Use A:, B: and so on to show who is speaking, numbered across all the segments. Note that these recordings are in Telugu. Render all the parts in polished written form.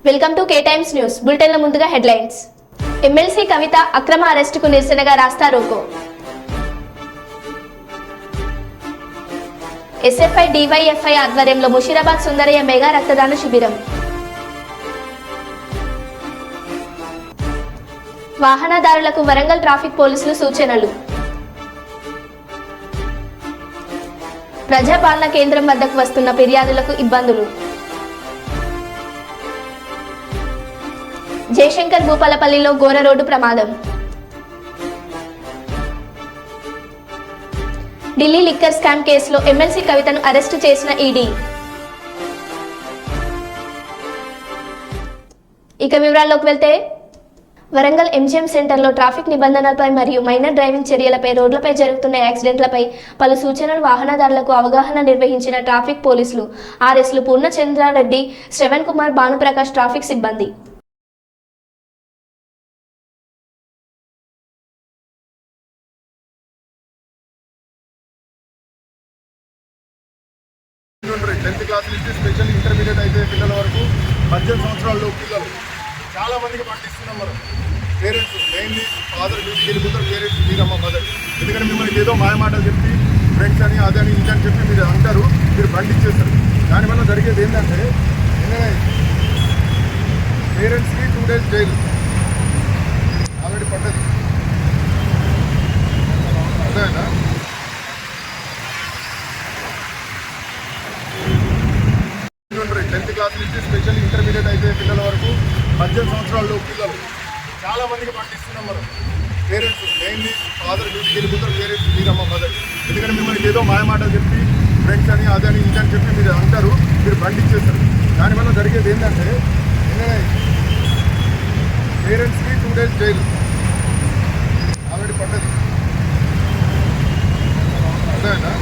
A: Welcome to K times news బులెటిన్ల ముందుగా హెడ్లైన్స్. ఎమ్మెల్సీ కవిత అక్రమ అరెస్టుకు నిరసనగా రాస్తా రోకో. ఎస్ఎఫ్ఐ డివైఎఫ్ఐ ఆధ్వర్యంలో ముషీరాబాద్ సుందరయ్య మెగా రక్తదాన శిబిరం. వాహనదారులకు వరంగల్ ట్రాఫిక్ పోలీసులు సూచనలు. ప్రజాపాలన కేంద్రం వద్దకు వస్తున్న ఫిర్యాదులకు ఇబ్బందులు. జయశంకర్ భూపాలపల్లిలో ఘోర రోడ్డు ప్రమాదం. ఢిల్లీ లిక్కర్ స్కామ్ కేసులో ఎమ్మెల్సీ కవితను అరెస్టు చేసిన ఈడీ. ఇక వివరాల్లోకి వెళ్తే, వరంగల్ ఎంజిఎం సెంటర్లో ట్రాఫిక్ నిబంధనలపై మరియు మైనర్ డ్రైవింగ్ చర్యలపై, రోడ్లపై జరుగుతున్న యాక్సిడెంట్లపై పలు సూచనలు వాహనదారులకు అవగాహన నిర్వహించిన ట్రాఫిక్ పోలీసులు. ఆర్ఎస్లు పూర్ణచంద్రారెడ్డి, శ్రవణ్ కుమార్, భానుప్రకాష్ ట్రాఫిక్ సిబ్బంది.
B: టెన్త్ క్లాస్ నుంచి స్పెషల్ ఇంటర్మీడియట్ అయితే పిల్లల వరకు 18 సంవత్సరాల్లో పిల్లలు చాలా మందికి పండిస్తున్నాం. మనం పేరెంట్స్ మెయిన్లీ ఫాదర్ డ్యూటీకి వెళ్ళిపోతారు, పేరెంట్స్ మీరమ్మ మదర్. ఎందుకంటే మిమ్మల్ని ఏదో మాయమాటలు చెప్పి ఫ్రెండ్స్ అని అదని ఇది అని చెప్పి మీరు అంటారు, మీరు పండించేస్తారు. దానివల్ల జరిగేది ఏంటంటే పేరెంట్స్కి 2 days జైలు ఆల్రెడీ పడ్డది. అదేనా టెన్త్ క్లాస్ నుంచి స్పెషల్ ఇంటర్మీడియట్ అయితే పిల్లల వరకు 18 సంవత్సరాల్లో పిల్లలు చాలా మందికి పండిస్తున్నాం. మనం పేరెంట్స్ మెయిన్లీ ఫాదర్ డ్యూటీకి వెళ్ళిపోతారు, పేరెంట్స్ మీరమ్మ మదర్. ఎందుకంటే మిమ్మల్ని ఏదో మాయమాటలు చెప్పి ఫ్రెండ్స్ అని అదని ఇది అని చెప్పి మీరు అంటారు, మీరు పండించేస్తారు. దానివల్ల జరిగేది ఏంటంటే పేరెంట్స్కి 2 days జైలు ఆల్రెడీ పడ్డది. అదేనా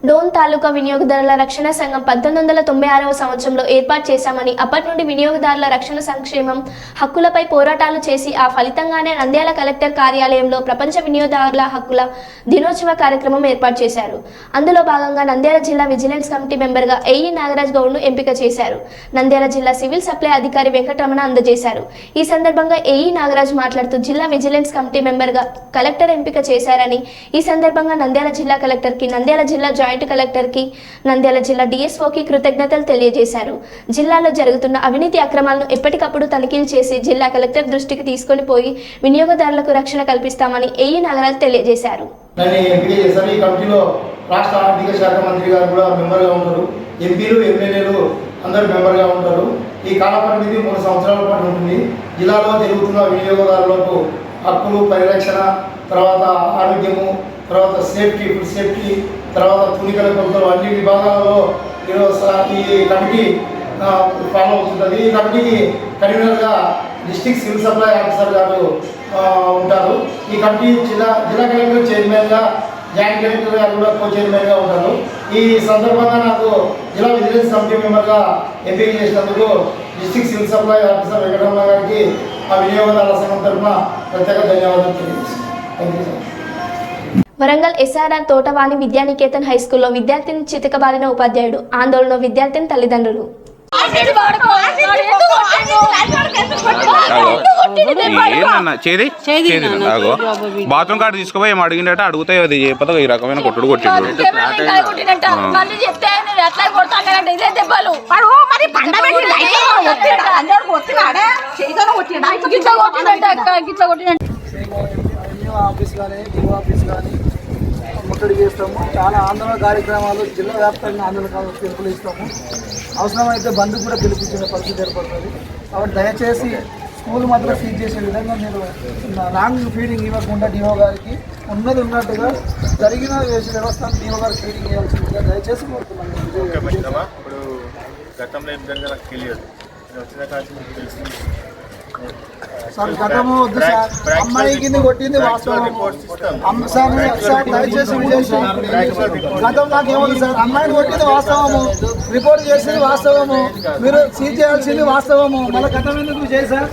A: డోన్ తాలూకా వినియోగదారుల రక్షణ సంఘం 1996వ సంవత్సరంలో ఏర్పాటు చేశామని, అప్పటి నుండి వినియోగదారుల రక్షణ సంక్షేమం, హక్కులపై పోరాటాలు చేసి ఆ ఫలితంగానే నంద్యాల కలెక్టర్ కార్యాలయంలో ప్రపంచ వినియోగదారుల హక్కుల దినోత్సవ కార్యక్రమం ఏర్పాటు చేశారు. అందులో భాగంగా నంద్యాల జిల్లా విజిలెన్స్ కమిటీ మెంబర్గా ఏఈ నాగరాజ్ గౌడ్ను ఎంపిక చేశారు. నంద్యాల జిల్లా సివిల్ సప్లై అధికారి వెంకటరమణ అందజేశారు. ఈ సందర్భంగా ఏఈ నాగరాజ్ మాట్లాడుతూ, జిల్లా విజిలెన్స్ కమిటీ మెంబర్గా కలెక్టర్ ఎంపిక చేశారని, ఈ సందర్భంగా నంద్యాల జిల్లా కలెక్టర్కి, నంద్యాల జిల్లా జాయింట్ కలెక్టర్కి, నంద్యాల జిల్లా డిఎస్ఓకి కృతజ్ఞతలు తెలియజేశారు. జిల్లాలో జరుగుతున్న అవినీతి అక్రమాలను ఎప్పటికప్పుడు తనిఖీలు చేసి జిల్లా కలెక్టర్ దృష్టికి తీసుకొని పోయి వినియోగదారులకు రక్షణ కల్పిస్తామని ఏఈ నాగరాజ్ తెలియజేశారు.
C: ఈ కమిటీలో రాష్ట్ర ఆర్థిక శాఖ మంత్రి గారు కూడా మెంబర్గా ఉంటారు, ఎంపీలు ఎమ్మెల్యేలు అందరూ మెంబర్గా ఉంటారు. ఈ కాల పరిమితి 3 సంవత్సరాల పాటు ఉంటుంది. జిల్లాలో జరుగుతున్న వినియోగదారులకు హక్కులు, పరిరక్షణ, తర్వాత ఆరోగ్యము, తర్వాత సేఫ్టీ, ఫుడ్ సేఫ్టీ, తర్వాత తునికల కొలతలు అన్ని విభాగాలలో ఈ కమిటీ ఫాలో అవుతుంటుంది. ఈ కమిటీకి కన్వీనర్గా డిస్ట్రిక్ట్ సివిల్ సప్లై ఆఫీసర్ గారు ఉంటారు. ఈ కమిటీ జిల్లా కలెక్టర్ చైర్మన్గా, జాయింట్ కలెక్టర్ గారు కూడా కో చైర్మన్గా ఉంటారు. ఈ సందర్భంగా నాకు జిల్లా విజిలెన్స్ కమిటీ మెంబర్గా ఎంపిక చేసినందుకు district civil supply officer Venkataramana గారికి ఆ వినియోగదారుల సంఘం తరఫున ప్రత్యేక ధన్యవాదాలు తెలియజేస్తాను. Thank you sir.
A: Warangal SRR Thotavani Vidyanikethan హైస్కూల్లో విద్యార్థిని చితకబాదిన ఉపాధ్యాయుడు, ఆందోళన విద్యార్థిని తల్లిదండ్రులు.
D: బాత్రూమ్ కార్డు తీసుకుపోయి ఏం అడిగిందట, అడిగితే అది చెప్పదా ఈ రకమైన కొట్టుడు కొట్టిండు.
E: ఆఫీస్ కానీ డిఓ ఆఫీస్ కానీ ముట్టడి చేస్తాము. చాలా ఆందోళన కార్యక్రమాలు జిల్లా వ్యాప్తంగా ఆందోళన పిలుపులు ఇస్తాము. అవసరమైతే బంద్ కూడా పిలిపించిన పరిస్థితి ఏర్పడుతుంది. కాబట్టి దయచేసి స్కూల్ మాత్రం సీజ్ చేసే విధంగా మీరు రాంగ్ ఫీడింగ్ ఇవ్వకుండా డిఓ గారికి ఉన్నట్టుగా జరిగిన వ్యవస్థను డిఓ గారికి ఫీడింగ్ ఇవ్వాల్సిందిగా దయచేసి కోరుతున్నాను.
B: ఇప్పుడు గతంలో ఏం జరిగిందో నాకు తెలియదు, వచ్చిన కాదు మీకు తెలిసింది.
E: సార్ గతము వద్దు సార్, అమ్మాయికి కొట్టింది వాస్తవం. సార్ దయచేసి గతం నాకు ఏమవుతుంది సార్, అమ్మాయిని కొట్టింది వాస్తవము, రిపోర్ట్ చేసింది వాస్తవము, మీరు సీజ్ చేయాల్సింది వాస్తవము, మళ్ళీ గతం ఎందుకు చేశారు?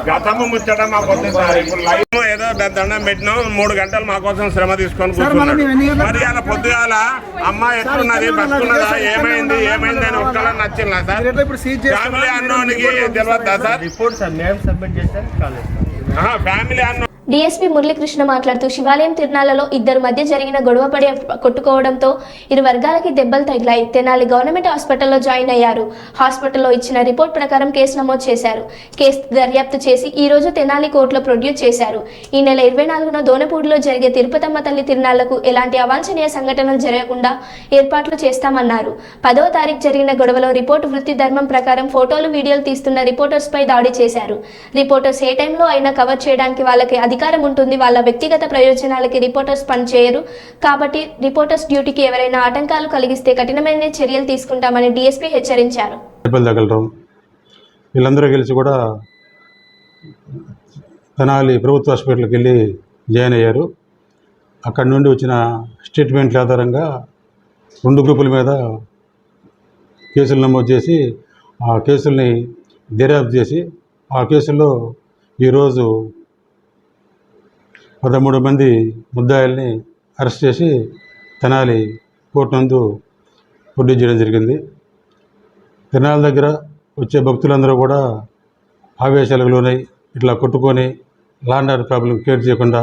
F: గతము ముచ్చట మాకు వద్దు సార్. ఇప్పుడు లైవ్ ఏదో దండం పెట్టినాం, 3 గంటలు మా కోసం శ్రమ తీసుకొని కూర్చున్నాడు. మరి అలా పొద్దుగాల అమ్మ ఎట్లున్నది, బతుకున్నదా, ఏమైంది అని ఒక్కలా నచ్చిందా సార్? ఫ్యామిలీ అన్నోనికి తెలియదా సార్? ఫ్యామిలీ అన్నో
A: డీఎస్పీ మురళీకృష్ణ మాట్లాడుతూ శివాలయం తిరునాళ్లలో ఇద్దరు మధ్య జరిగిన గొడవ పడి కొట్టుకోవడంతో ఇరు వర్గాలకి దెబ్బలు తగిలాయి. తెనాలి గవర్నమెంట్ హాస్పిటల్లో జాయిన్ అయ్యారు. హాస్పిటల్లో ఇచ్చిన రిపోర్ట్ ప్రకారం కేసు నమోదు చేశారు. కేసు దర్యాప్తు చేసి ఈ రోజు తెనాలి కోర్టులో ప్రొడ్యూస్ చేశారు. ఈ నెల 24న దోనపూడిలో జరిగే తిరుపతమ్మ తల్లి తిరునాళ్లకు ఎలాంటి అవాంఛనీయ సంఘటనలు జరగకుండా ఏర్పాట్లు చేస్తామన్నారు. 10వ తారీఖు జరిగిన గొడవలో రిపోర్టు వృత్తి ధర్మం ప్రకారం ఫోటోలు వీడియోలు తీస్తున్న రిపోర్టర్స్ పై దాడి చేశారు. రిపోర్టర్స్ ఏ టైంలో అయినా కవర్ చేయడానికి వాళ్ళకి అధికారం ఉంటుంది. వాళ్ళ వ్యక్తిగత ప్రయోజనాలకి రిపోర్టర్స్ పనిచేయరు. కాబట్టి రిపోర్టర్స్ డ్యూటీకి ఎవరైనా ఆటంకాలు కలిగిస్తే కఠినమైన చర్యలు తీసుకుంటామని డీఎస్పీ హెచ్చరించారు.
G: వీళ్ళందరూ కలిసి కూడా తెనాలి ప్రభుత్వ హాస్పిటల్కి వెళ్ళి జాయిన్ అయ్యారు. అక్కడి నుండి వచ్చిన స్టేట్మెంట్ల ఆధారంగా 2 గ్రూపుల మీద కేసులు నమోదు చేసి ఆ కేసుల్ని దర్యాప్తు చేసి ఆ కేసుల్లో ఈరోజు 13 మంది ముద్దాయిల్ని అరెస్ట్ చేసి తెనాలి కోర్టు నందు ప్రొడ్యూస్ చేయడం జరిగింది. తెనాలి దగ్గర వచ్చే భక్తులందరూ కూడా ఆవేశాలకు లోనై ఇట్లా కొట్టుకొని ల్యాండ్ ఆర్డర్ ప్రాబ్లం క్రియేట్ చేయకుండా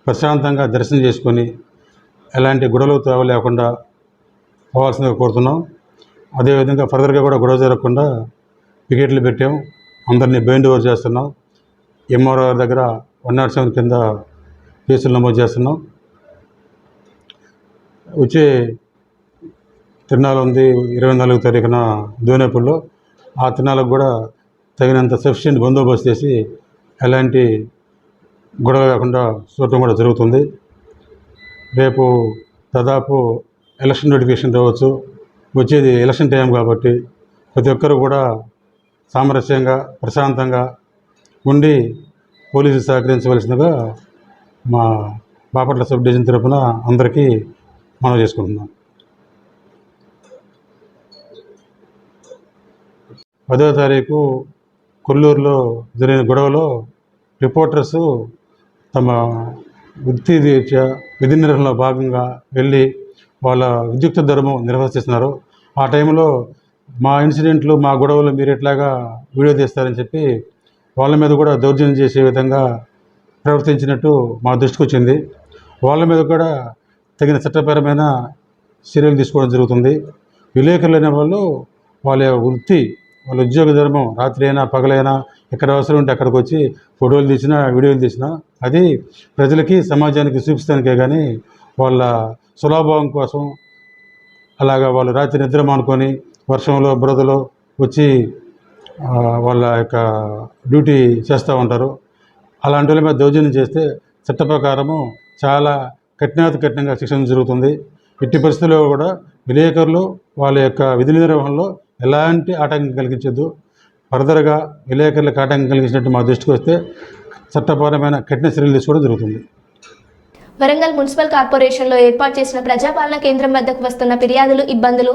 G: ప్రశాంతంగా దర్శనం చేసుకొని ఎలాంటి గొడవలు తావలేకుండా పోవాల్సిందిగా కోరుతున్నాం. అదేవిధంగా ఫర్దర్గా కూడా గొడవ జరగకుండా పికెట్లు పెట్టాం. అందరినీ బైండ్ ఓవర్ చేస్తున్నాం. ఎంఆర్ఓ దగ్గర 107 కింద కేసులు నమోదు చేస్తున్నాం. వచ్చే తిరునాళ్ళు ఉంది 24వ తారీఖున దోనేపూడిలో. ఆ తిరునాళ్ళకు కూడా తగినంత సఫిషియెంట్ బందోబస్తు చేసి ఎలాంటి గొడవ కాకుండా చూడటం కూడా జరుగుతుంది. రేపు దాదాపు ఎలక్షన్ నోటిఫికేషన్ రావచ్చు. వచ్చేది ఎలక్షన్ టైం కాబట్టి ప్రతి ఒక్కరు కూడా సామరస్యంగా ప్రశాంతంగా ఉండి పోలీసులు సహకరించవలసిందిగా మా బాపట్ల సబ్ డివిజన్ తరఫున అందరికీ మనవి చేసుకుంటున్నాం. 10వ తారీఖు కొల్లూరులో జరిగిన గొడవలో రిపోర్టర్సు తమ విధి నిర్వహణలో భాగంగా వెళ్ళి వాళ్ళ విద్యుక్త ధర్మం నిర్వహిస్తున్నారు. ఆ టైంలో మా ఇన్సిడెంట్లు, మా గొడవలు మీరు ఎట్లాగా వీడియో తీస్తారని చెప్పి వాళ్ళ మీద కూడా దౌర్జన్యం చేసే విధంగా ప్రవర్తించినట్టు మా దృష్టికి వచ్చింది. వాళ్ళ మీద కూడా తగిన చట్టపరమైన చర్యలు తీసుకోవడం జరుగుతుంది. విలేకరులు అనే వాళ్ళు వాళ్ళ వృత్తి, వాళ్ళ ఉద్యోగ ధర్మం రాత్రి అయినా పగలైనా ఎక్కడ అవసరం ఉంటే అక్కడికి వచ్చి ఫోటోలు తీసినా వీడియోలు తీసినా అది ప్రజలకి సమాజానికి చూపించడానికే కానీ వాళ్ళ సులాభం కోసం అలాగా వాళ్ళు రాత్రి నిద్ర మానుకొని వర్షంలో బురదలో వచ్చి వాళ్ళ యొక్క డ్యూటీ చేస్తూ ఉంటారు. అలాంటి వాళ్ళ మీద దౌర్జన్యం చేస్తే చట్ట ప్రకారము చాలా కఠినంగా శిక్షణ జరుగుతుంది. ఎట్టి పరిస్థితుల్లో కూడా విలేకరులు వాళ్ళ యొక్క విధి నిర్వహణలో ఎలాంటి ఆటంకం కలిగించద్దు. ఫర్దర్గా విలేకరులకు ఆటంకం కలిగించినట్టు మా దృష్టికి వస్తే చట్టపరమైన కఠిన చర్యలు తీసుకోవడం జరుగుతుంది.
A: వరంగల్ మున్సిపల్ కార్పొరేషన్లో ఏర్పాటు చేసిన ప్రజాపాలన కేంద్రం వద్దకు వస్తున్న ఫిర్యాదులు, ఇబ్బందులు,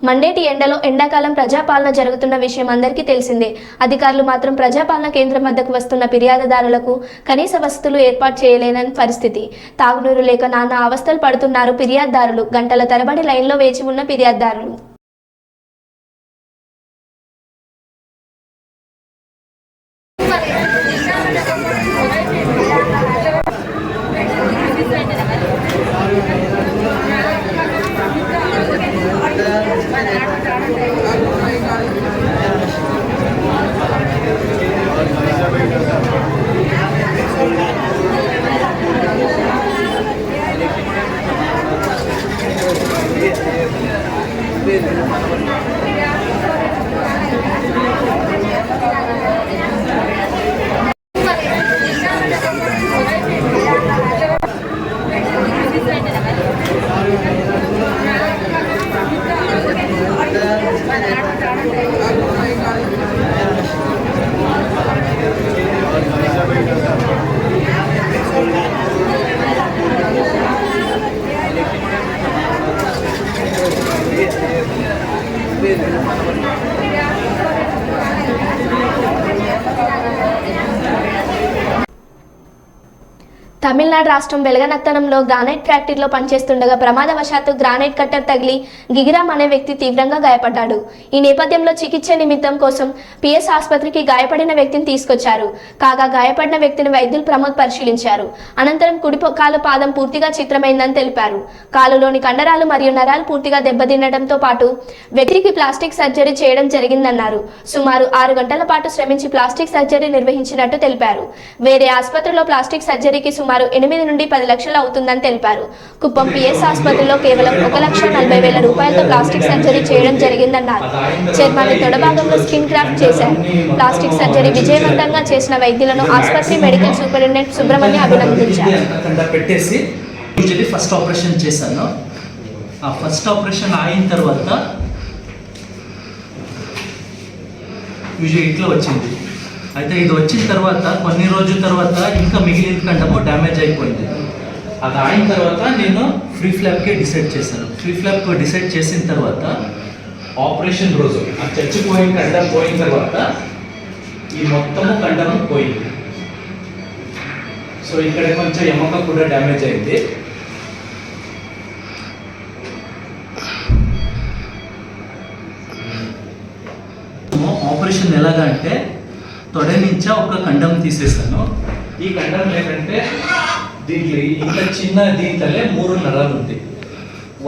A: మండేటి ఎండలో ఎండాకాలం ప్రజాపాలన జరుగుతున్న విషయం అందరికీ తెలిసిందే. అధికారులు మాత్రం ప్రజాపాలన కేంద్రం వద్దకు వస్తున్న ఫిర్యాదుదారులకు కనీస వసతులు ఏర్పాటు చేయలేని పరిస్థితి. తాగునీరు లేక నానా అవస్థలు పడుతున్నారు ఫిర్యాదుదారులు. గంటల తరబడి లైన్లో వేచి ఉన్న ఫిర్యాదుదారులు. తమిళనాడు రాష్ట్రం వెలగనత్తనంలో గ్రానైట్ ఫ్యాక్టరీలో పనిచేస్తుండగా ప్రమాదవశాత్తు గ్రానైట్ కట్టర్ తగిలి గిగిరామ్ అనే వ్యక్తి తీవ్రంగా గాయపడ్డాడు. ఈ నేపథ్యంలో చికిత్స నిమిత్తం కోసం పిఎస్ ఆసుపత్రికి గాయపడిన వ్యక్తిని తీసుకొచ్చారు. కాగా గాయపడిన వ్యక్తిని వైద్యులు ప్రమోద్ పరిశీలించారు. అనంతరం కుడి కాలు పాదం పూర్తిగా చిత్రమైందని తెలిపారు. కాలులోని కండరాలు మరియు నరాలు పూర్తిగా దెబ్బతినడంతో పాటు వ్యక్తికి ప్లాస్టిక్ సర్జరీ చేయడం జరిగిందన్నారు. సుమారు 6 గంటల పాటు శ్రమించి ప్లాస్టిక్ సర్జరీ నిర్వహించినట్టు తెలిపారు. వేరే ఆసుపత్రిలో ప్లాస్టిక్ సర్జరీకి సుమారు 8 నుండి 10 లక్షలు అవుతుందని తెలిపారు. కుప్పం పిఎస్ ఆసుపత్రిలో కేవలం 1,40,000 రూపాయలతో ప్లాస్టిక్ సర్జరీ చేయడం జరిగిందన్నారు. చర్మాన్ని తొడభాగంలో స్కిన్ గ్రాఫ్ట్ చేశారు. ప్లాస్టిక్ సర్జరీ విజయవంతంగా చేసిన వైద్యులను ఆసుపత్రి మెడికల్ సూపరింటెండెంట్ సుబ్రహ్మణ్య అభినందించారు.
H: పెట్టేసి యూజువల్లీ ఫస్ట్ ఆపరేషన్ చేశాను. ఆ ఫస్ట్ ఆపరేషన్ అయిన తర్వాత యూజువల్లీ ఇట్లా వచ్చింది. అయితే ఇది వచ్చిన తర్వాత కొన్ని రోజుల తర్వాత ఇంకా మిగిలిన కండము డ్యామేజ్ అయిపోయింది. అది అయిన తర్వాత నేను ఫ్రీ ఫ్లాప్కి డిసైడ్ చేశాను. ఫ్రీ ఫ్లాప్కి డిసైడ్ చేసిన తర్వాత ఆపరేషన్ రోజు ఆ చచ్చిపోయిన కండం పోయిన తర్వాత ఈ మొత్తము కండము పోయింది. సో ఇక్కడ కొంచెం ఎముక కూడా డ్యామేజ్ అయింది. ఆపరేషన్ ఎలాగా అంటే తొడ నుంచి ఒక కండం తీసేసాను. ఈ కండం ఏంటంటే దీంట్లో ఇంత చిన్న దీంట్లోనే 3 నరాలు ఉంది.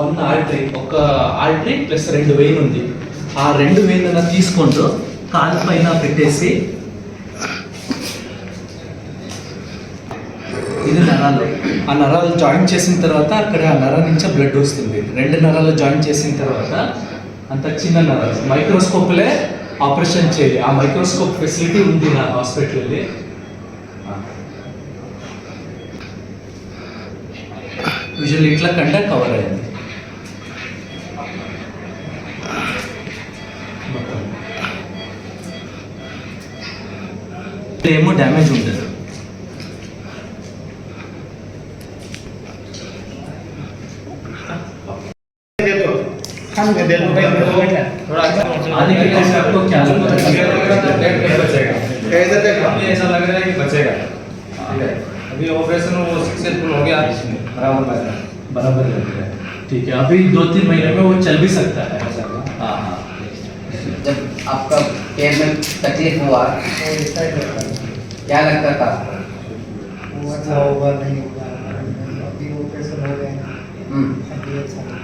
H: 1 ఆర్టరీ, ఒక ఆర్టరీ ప్లస్ 2 వెయిన్ ఉంది. ఆ 2 వెయిన్ తీసుకుంటూ కాలు పైన పెట్టేసి ఇది నరాలు. ఆ నరాలు జాయిన్ చేసిన తర్వాత అక్కడ ఆ నర నుంచి బ్లడ్ వస్తుంది. 2 నరాలు జాయిన్ చేసిన తర్వాత అంత చిన్న నరాలు మైక్రోస్కోప్లే ఆపరేషన్ చేయాలి. ఆ మైక్రోస్కోప్ ఫెసిలిటీ ఉంది నా హాస్పిటల్లో. యూజువల్లీ ఇట్లా కండ కవర్ అయింది ఏమో డ్యామేజ్ ఉండదు. आने के टाइम आपको क्या लगता है? ऐसा लग रहा है कि बचेगा. ठीक है, अभी ऑपरेशन वो सक्सेसफुल हो गया, बराबर लग रहा है. ठीक है, अभी 2-3 महीने में वो चल भी सकता है. हाँ हाँ.
I: जब आपका पैर में तकलीफ हुआ क्या लगता था?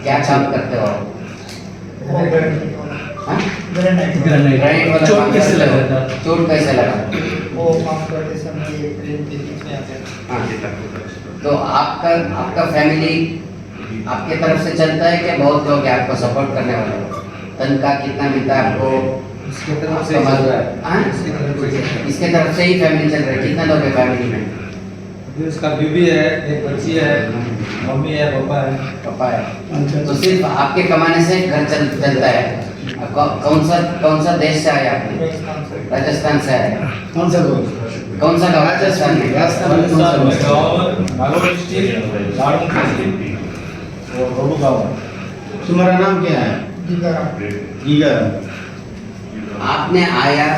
I: क्या काम करते हो?
H: चोट कैसे लगा था?
I: चोट कैसे लगा?
E: वो काम करते समय
I: तो आपका फैमिली आपके तरफ से चलता है कि बहुत लोग हैं आपको सपोर्ट करने वाले? तनख्वाह कितना मिलता है आपको? इसके तरफ से ही फैमिली चल रही है. कितना लोग है फैमिली में?
H: उसका बीवी है, एक बच्ची है, मम्मी है, पापा है.
I: तो सिर्फ आपके कमाने से घर चलता है. कौन सा देश से आए आपने? राजस्थान से आए. कौन सा गाँव राजस्थान में?
C: तुम्हारा नाम क्या है? गीगा.
I: आपने आया,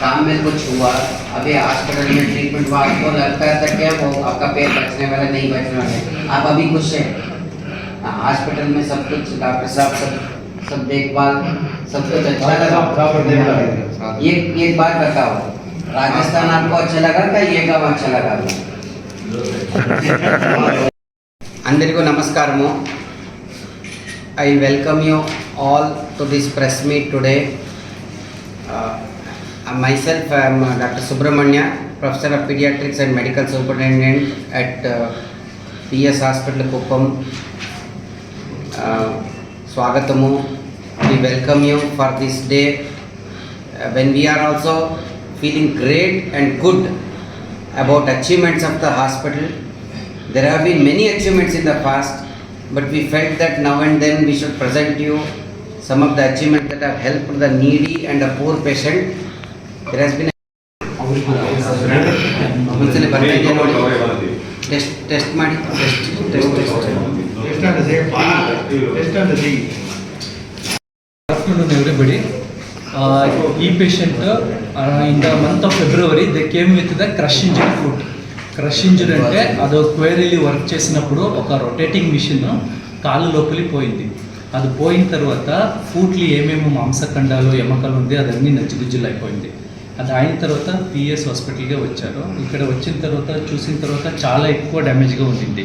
I: काम में कुछ हुआ, अभी हॉस्पिटल में ट्रीटमेंट हुआ, आपको लगता था क्या वो आपका पैर बचने वाला नहीं बचने वाला? आप अभी खुश हैं? हॉस्पिटल में सब कुछ डॉक्टर साहब सब देखभाल सब कुछ अच्छा लगा? एक बात बताओ, राजस्थान आपको अच्छा लगा क्या ये गाँव अच्छा लगा? अंदरिको नमस्कारमु. I welcome you all to this press meet today. Myself, I am Dr. Subramanya, Professor of Pediatrics and Medical Superintendent at PS Hospital Kuppam. Swagatamu. We welcome you for this day when we are also feeling great and good about achievements of the hospital. There have been many achievements in the past, but we felt that now and then we should present you some of the achievements that have helped the needy and the poor patient. There has been test ಮಾಡಿ
H: afternoon, everybody. E patient in the month of February they came with the crush injury foot. Crush injury అంటే అది క్వేరీలీ వర్క్ చేసినప్పుడు ఒక రొటేటింగ్ మిషన్ కాలు లోపలి పోయింది. అది పోయిన తర్వాత ఫూట్లు ఏమేమి మాంసఖండాలు ఎముకలు ఉంది అదన్నీ నచ్చిగుజ్జులు అయిపోయింది. అది అయిన తర్వాత పిఎస్ హాస్పిటల్గా వచ్చారు. ఇక్కడ వచ్చిన తర్వాత చూసిన తర్వాత చాలా ఎక్కువ డ్యామేజ్గా ఉండింది.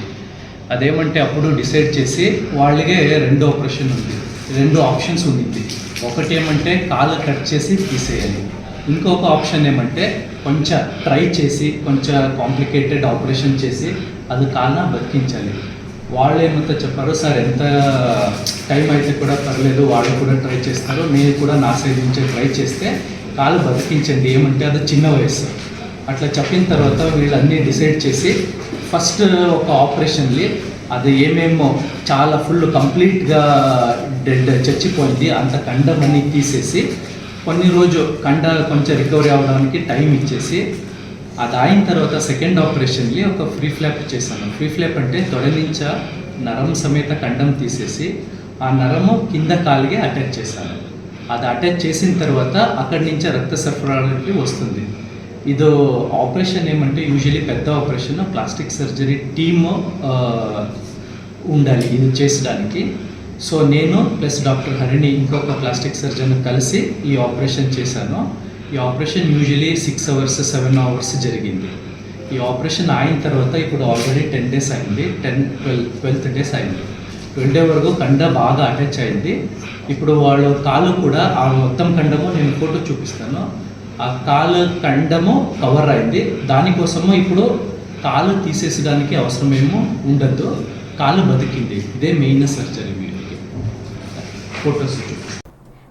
H: అదేమంటే అప్పుడు డిసైడ్ చేసి వాళ్ళకే 2 ఆపరేషన్ ఉంది, 2 ఆప్షన్స్ ఉండింది. ఒకటి ఏమంటే కాలు కట్ చేసి తీసేయాలి, ఇంకొక ఆప్షన్ ఏమంటే కొంచెం ట్రై చేసి కొంచెం కాంప్లికేటెడ్ ఆపరేషన్ చేసి అది కాలున బతికించాలి. వాళ్ళు ఏమంతా చెప్పారు, సార్ ఎంత టైం అయితే కూడా పర్లేదు, వాళ్ళు కూడా ట్రై చేస్తారు, నేను కూడా నా సైడ్ నుంచి ట్రై చేస్తే కాలు బతికించండి, ఏమంటే అది చిన్న వయసు అట్లా చెప్పిన తర్వాత వీళ్ళన్నీ డిసైడ్ చేసి ఫస్ట్ ఒక ఆపరేషన్ಲಿ అది ఏమేమో చాలా ఫుల్ కంప్లీట్గా డెడ్ చచ్చిపోయింది, అంత కండం అన్ని తీసేసి కొన్ని రోజు కండ కొంచెం రికవరీ అవ్వడానికి టైం ఇచ్చేసి అది అయిన తర్వాత సెకండ్ ఆపరేషన్ಲಿ ఒక ఫ్రీ ఫ్లాప్ చేశాను. ఫ్రీ ఫ్లాప్ అంటే తొడ నుంచి నరం సమేత కండం తీసేసి ఆ నరము కింద కాలిಗೆ అటాచ్ చేశాను. అది అటాచ్ చేసిన తర్వాత అక్కడి నుంచి రక్త సరఫరాకి వస్తుంది. ఇది ఆపరేషన్ ఏమంటే యూజువలీ పెద్ద ఆపరేషన్, ప్లాస్టిక్ సర్జరీ టీమ్ ఉండాలి ఇది చేసడానికి. సో నేను ప్లస్ డాక్టర్ హరిణి ఇంకొక ప్లాస్టిక్ సర్జన్ కలిసి ఈ ఆపరేషన్ చేశాను. ఈ ఆపరేషన్ యూజువలీ 6 hours 7 hours జరిగింది. ఈ ఆపరేషన్ అయిన తర్వాత ఇప్పుడు ఆల్రెడీ 10 days అయింది, 12th days అయింది. 12 day వరకు కండ బాగా అటాచ్ అయింది. ఇప్పుడు వాళ్ళు కాలు కూడా ఆ మొత్తం కండము నేను ఫోటో చూపిస్తాను, ఆ కాలు కండము కవర్ అయింది. దానికోసము ఇప్పుడు కాలు తీసేసడానికి అవసరమేమో ఉండద్దు, కాలు బతికింది. ఇదే మెయిన్ సర్జరీ. వీళ్ళకి ఫోటోస్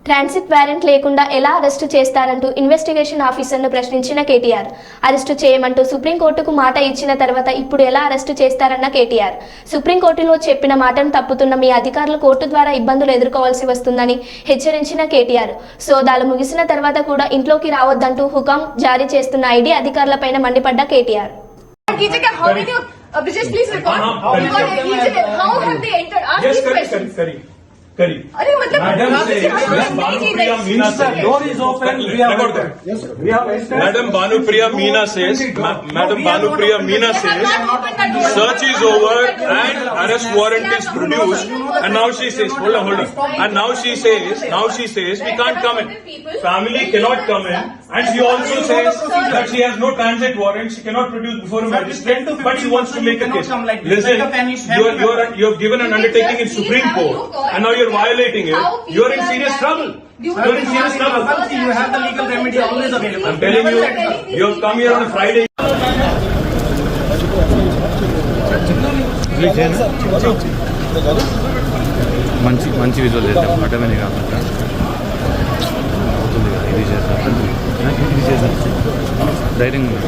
A: ట్రాన్సిట్ వారెంట్ లేకుండా ఎలా అరెస్టు చేస్తారంటూ ఇన్వెస్టిగేషన్ ఆఫీసర్ను ప్రశ్నించిన కేటీఆర్. అరెస్టు చేయమంటూ సుప్రీంకోర్టుకు మాట ఇచ్చిన తర్వాత ఇప్పుడు ఎలా అరెస్టు చేస్తారన్న కేటీఆర్. సుప్రీంకోర్టులో చెప్పిన మాటను తప్పుతున్న మీ అధికారులు కోర్టు ద్వారా ఇబ్బందులు ఎదుర్కోవాల్సి వస్తుందని హెచ్చరించిన కేటీఆర్. సోదాలు ముగిసిన తర్వాత కూడా ఇంట్లోకి రావద్దంటూ హుకం జారీ చేస్తున్న ఐడి అధికారులపైన మండిపడ్డ కేటీఆర్.
J: अरे मतलब door is open. Madam Bhanupriya Meena says search is over and arrest warrant is produced, and now she says hold on and now she says we can't come in, family cannot come in, and she also says that she has no transit warrant, she cannot produce before a magistrate, but she wants to make a case. Listen, you have given an undertaking in Supreme Court and now you're violating it. You're in serious trouble. You're in serious trouble.
E: You have the legal remedy always available.
J: I'm telling you, you have come here on a Friday.
D: మంచి విజువల్ చేద్దాం, అటమని కాకుండా అవుతుంది కదా, ఇది చేద్దాం ధైర్యంగా.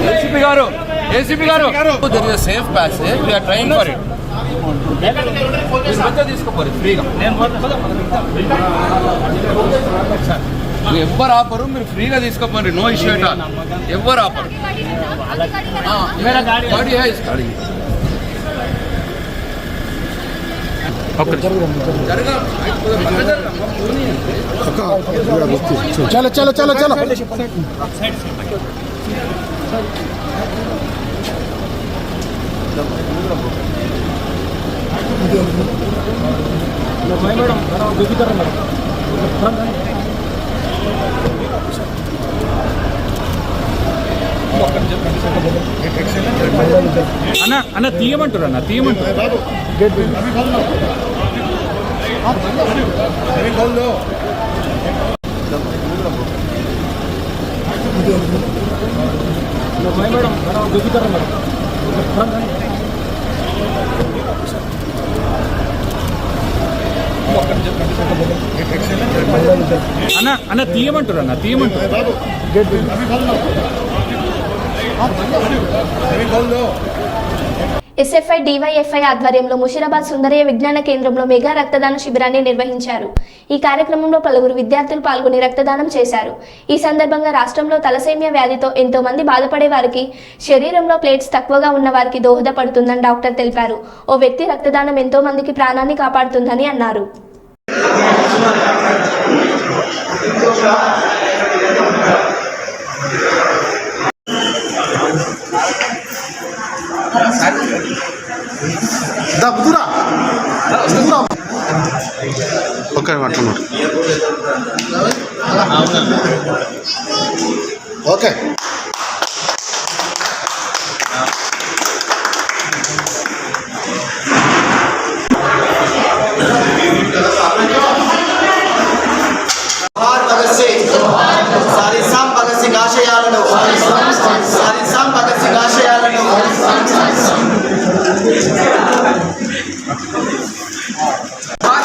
K: ACP గారు there is a safe passage, we are trying for it. తీసుకోపోరు ఫ్రీగా, ఎవ్వరు ఆపరు, మీరు ఫ్రీగా తీసుకోపోండి, నో ఇష్యూ ఎట్ ఆల్, ఎవ్వరు ఆపరు.
B: చలో చలో చలో చలో
K: అన్న తీయమంటారు, అన్న తీయమంటారు. అన్న తీయమంటారు అన్న తీయమంటారు.
A: ఎస్ఎఫ్ఐ డివైఎఫ్ఐ ఆధ్వర్యంలో ముషీరాబాద్ సుందరయ్య విజ్ఞాన కేంద్రంలో మెగా రక్తదాన శిబిరాన్ని నిర్వహించారు. ఈ కార్యక్రమంలో పలువురు విద్యార్థులు పాల్గొని రక్తదానం చేశారు. ఈ సందర్భంగా రాష్ట్రంలో తలసేమియా వ్యాధితో ఎంతో మంది బాధపడే వారికి శరీరంలో ప్లేట్స్ తక్కువగా ఉన్న వారికి దోహదపడుతుందని డాక్టర్ తెలిపారు. ఓ వ్యక్తి రక్తదానం ఎంతో మందికి ప్రాణాన్ని కాపాడుతుందని అన్నారు.
D: ఓకే మాట్లాడు.
B: ఓకే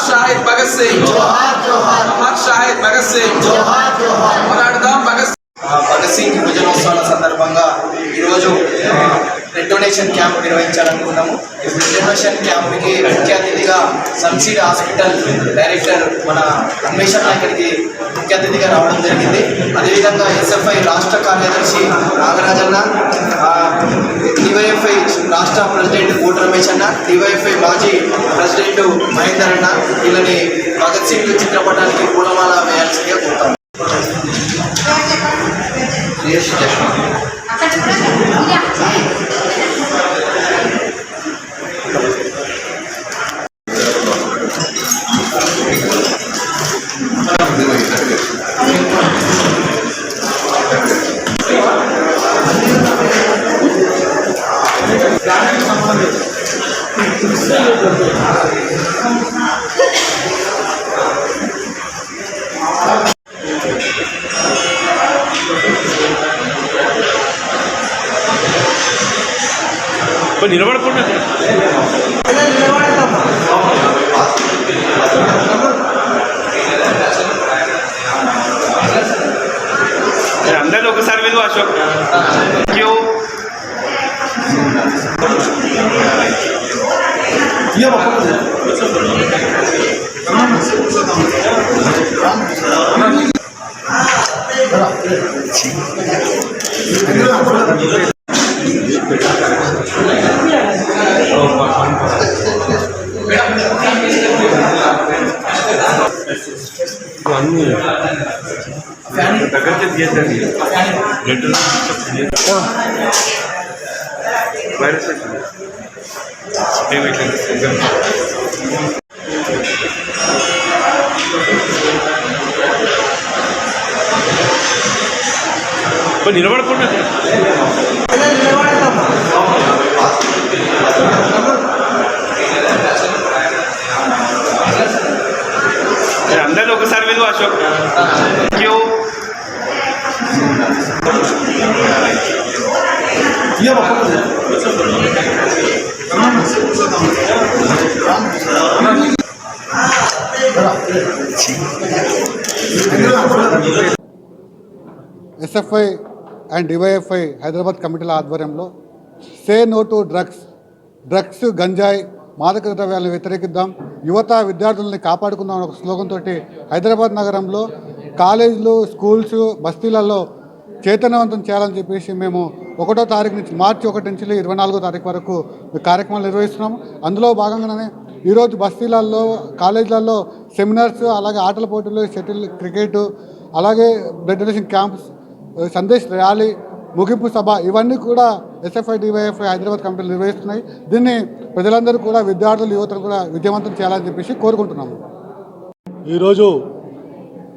K: शाहिद भगत सिंह जोहार जोहार, अमर शाहिद भगत सिंह जोहार जोहार, मराठा भगत
C: భగత్ సింగ్ దినోత్సవాల సందర్భంగా ఈరోజు బ్లడ్ డొనేషన్ క్యాంప్ నిర్వహించాలనుకున్నాము. ఈ బ్లడ్ డొనేషన్ క్యాంప్కి ముఖ్య అతిథిగా సన్సీడ్ హాస్పిటల్ డైరెక్టర్ మన అన్వేషణ ఇక్కడికి ముఖ్య అతిథిగా రావడం జరిగింది. అదేవిధంగా ఎస్ఎఫ్ఐ రాష్ట్ర కార్యదర్శి నాగరాజన్న, డివైఎఫ్ఐ రాష్ట్ర ప్రెసిడెంట్ కోట రమేష్ అన్న, డివైఎఫ్ఐ మాజీ ప్రెసిడెంట్ మహేందర్ అన్న వీళ్ళని భగత్ సింగ్ చిత్రపటానికి పూలమాల వేయాల్సిందిగా కోరుతాం.
J: నిలబడకుండా అందరూ ఒకసారి మీద అశోక్ దగ్గర చేయండి వైరస్ నిలబడకుండా అందరూ ఒకసారి మీద Ashok
B: SFI and DYFI Hyderabad కమిటీల ఆధ్వర్యంలో సే నో టు డ్రగ్స్ గంజాయి మాదక ద్రవ్యాలను వ్యతిరేకిద్దాం, యువత విద్యార్థులని కాపాడుకుందాం అనే ఒక స్లోగన్ తోటి హైదరాబాద్ నగరంలో కాలేజీలు, స్కూల్స్, బస్తీలలో చైతన్యవంతం చేయాలని చెప్పేసి మేము 1వ తారీఖు నుంచి మార్చి 1 నుంచి 24వ తారీఖు వరకు కార్యక్రమాలు నిర్వహిస్తున్నాము. అందులో భాగంగానే ఈరోజు బస్తీలలో, కాలేజీలలో సెమినార్స్, అలాగే ఆటల పోటీలు, షటిల్, క్రికెట్, అలాగే blood donation camps, Sandesh rally, ముగింపు సభ ఇవన్నీ కూడా ఎస్ఎఫ్ఐ డివైఎఫ్ఐ హైదరాబాద్ కమిటీలు నిర్వహిస్తున్నాయి. దీన్ని ప్రజలందరూ కూడా, విద్యార్థులు, యువతను కూడా విజయవంతం చేయాలని చెప్పేసి కోరుకుంటున్నాము.
L: ఈరోజు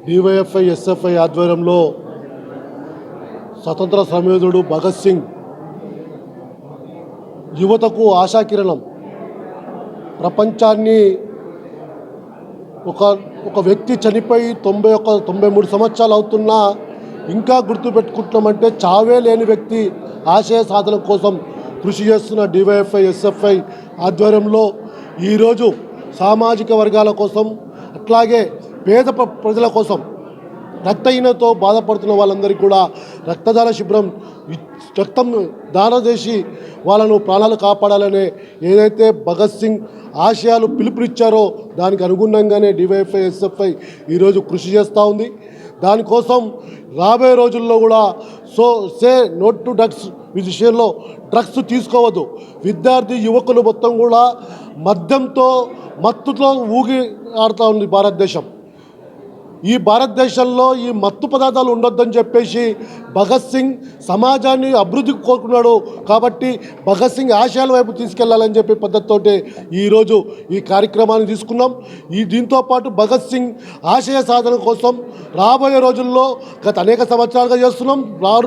L: డివైఎఫ్ఐ ఎస్ఎఫ్ఐ ఆధ్వర్యంలో స్వతంత్ర సమయోధుడు భగత్ సింగ్ యువతకు ఆశాకిరణం, ప్రపంచాన్ని ఒక వ్యక్తి చనిపోయి 93 సంవత్సరాలు అవుతున్నా ఇంకా గుర్తుపెట్టుకుంటున్నామంటే చావే లేని వ్యక్తి ఆశయ సాధన కోసం కృషి చేస్తున్న డివైఎఫ్ఐ ఎస్ఎఫ్ఐ ఆధ్వర్యంలో ఈరోజు సామాజిక వర్గాల కోసం అట్లాగే పేద ప్రజల కోసం రక్తహీనతో బాధపడుతున్న వాళ్ళందరికీ కూడా రక్తదాన శిబిరం రక్తం దానం చేసి వాళ్ళను ప్రాణాలు కాపాడాలనే ఏదైతే భగత్ సింగ్ ఆశయాలు పిలుపునిచ్చారో దానికి అనుగుణంగానే డివైఎఫ్ఐ ఎస్ఎఫ్ఐ ఈరోజు కృషి చేస్తూ ఉంది. దానికోసం రాబోయే రోజుల్లో కూడా నో టు డ్రగ్స్ విషయంలో డ్రగ్స్ తీసుకోవద్దు. విద్యార్థి యువకులు మొత్తం కూడా మద్యంతో మత్తుతో ఊగి ఆడుతూ ఉంది భారతదేశం. ఈ భారతదేశంలో ఈ మత్తు పదార్థాలు ఉండొద్దని చెప్పేసి భగత్ సింగ్ సమాజాన్ని అభివృద్ధికి కోరుకున్నాడు. కాబట్టి భగత్ సింగ్ ఆశయాల వైపు తీసుకెళ్లాలని చెప్పి పద్ధతితోటి ఈరోజు ఈ కార్యక్రమాన్ని తీసుకున్నాం. దీంతో పాటు భగత్ సింగ్ ఆశయ సాధన కోసం రాబోయే రోజుల్లో గత అనేక సంవత్సరాలుగా చేస్తున్నాం.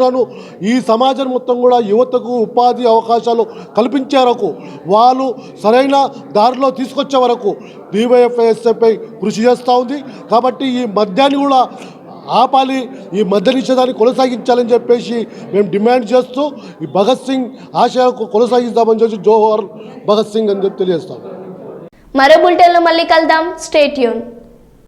L: రాను ఈ సమాజం మొత్తం కూడా యువతకు ఉపాధి అవకాశాలు కల్పించే వరకు, వాళ్ళు సరైన దారిలో తీసుకొచ్చే వరకు డివైఎఫ్ఐ ఎస్ఎఫ్ఐ కృషి చేస్తూ ఉంది. కాబట్టి ఈ మద్యాన్ని కూడా ఆపాలి, ఈ మద్య నిషేధాన్ని కొనసాగించాలని చెప్పేసి మేము డిమాండ్ చేస్తూ ఈ భగత్ సింగ్ ఆశయాలకు కొనసాగిస్తామని చెప్పి జోహార్ భగత్ సింగ్ అని చెప్పి తెలియజేస్తాం.
A: మరో బులెటిన్లో మళ్ళీ కలుద్దాం. Stay tune.